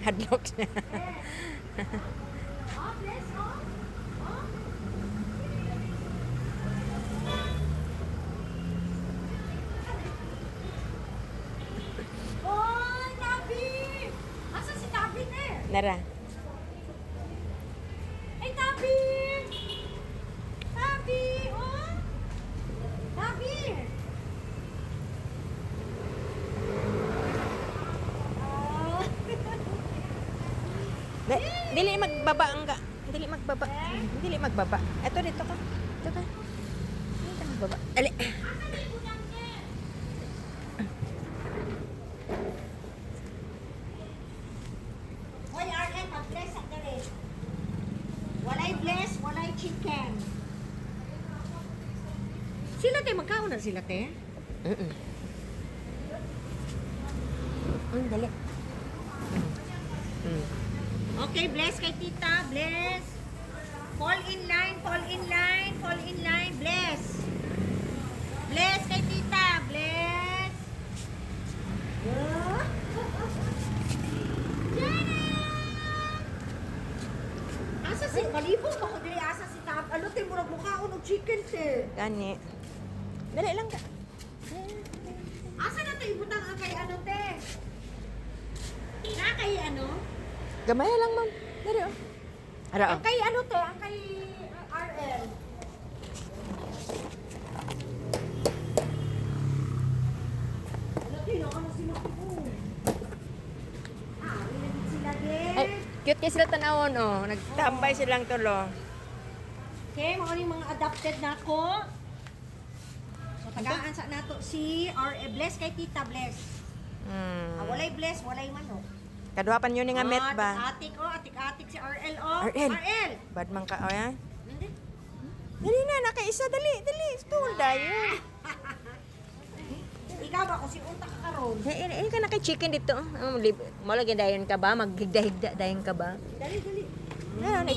Hadlock na. Oy, Tabi! Asa si Tabi na? Nara. Ay, Tabi! Tabi! Oh! Tabi! Ah. Dili magbaba ang ga. Dili magbaba. Dili magbaba. Ito dito ka. Dito ka. Dito magbaba. Ali. Hoy, RN, mag-bless ang dali. Walay bless, walay chicken. Sila te, magkaon na sila te? Ang dali. Okay, bless kay tita, bless. Fall in line, fall in line, fall in line, bless. Bless kay tita, bless. Yeah. Asa si Malibog ako dili asa si Tab. Ano te murag mukhaon og chicken te. Gani. Dali lang ka. Asa na tayo ibutang ang kay ano te? Na kay ano? Gamay lang, ma'am. Dali oh. Ara Ang oh. kay ano te? Ang kay RL. Ano te? Ano si Makipo? Ah, rinagit sila din. Ay, cute kayo sila tanawon oh. Nagtambay silang tulo. Okay, mga yung mga adopted na ako. So, tagaan sa nato si RL. Bless kay Tita, bless. Walay bless, walay manok. Kaduhapan yun nga met ba? Atik-atik si RL, oh. RL. RL! Bad man ka, oh yan. Hindi. Dali na, nakaisa, dali. Stool dayon. Ikaw ba kung si Unta ka karon? Ini ka na kay chicken dito. Malagyan dayon ka ba? Maghigda-higda dayon ka ba? Dali. Ano na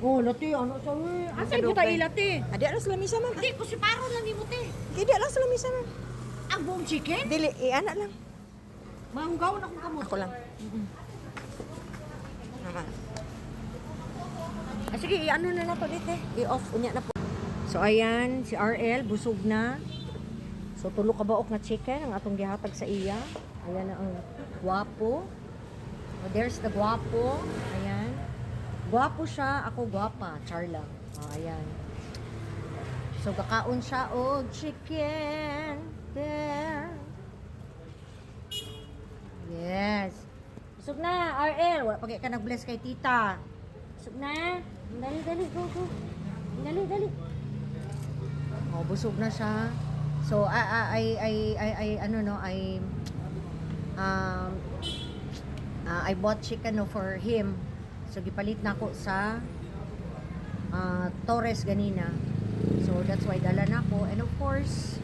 Oh, lati, ano sa asa mo tayo lati? Adi lang sa lamisa, ma'am. Hindi, kung si Paro lang mo te. Hindi lang sa lamisa, ma'am. Ang buong chicken? Dili, anak lang. Mahunggaw na kung kamot. Ako lang. Mama. Ah, sige, ano na to dito. I-off unya na po. So ayan, si RL busog na. So tulo ka baok na chicken ang atong gihatag sa iya. Ayan na ang guwapo. Oh, there's the guwapo. Ayan. Guwapo siya, ako guwapa, char lang. Oh, ayan. So kakaon siya og chicken. There. Yes. Busog na, RL. Wala pag ka nag-bless kay tita. Busog na. Dali, go. Dali. Oh, busog na siya. So, I bought chicken no, for him. So, gipalit na ako sa Torres ganina. So, that's why dala na ako. And of course,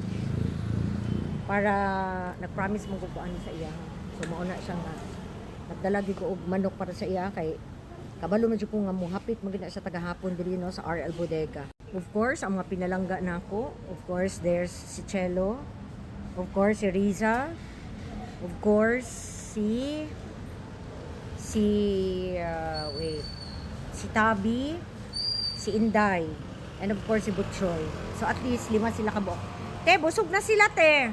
para nag-promise mo guguan sa iya. So, mauna siya nga. Nagdalagi ko og manok para sa iya kay kabalo man ko nga muhapit magina sa tagahapon diri no sa RL Bodega. Of course, ang mga pinalangga na ako. Of course, there's si Chelo. Of course, si Riza. Of course, si Tabi, si Inday, and of course si Butchoy. So at least 5 sila kabuok. Te, busog na sila te.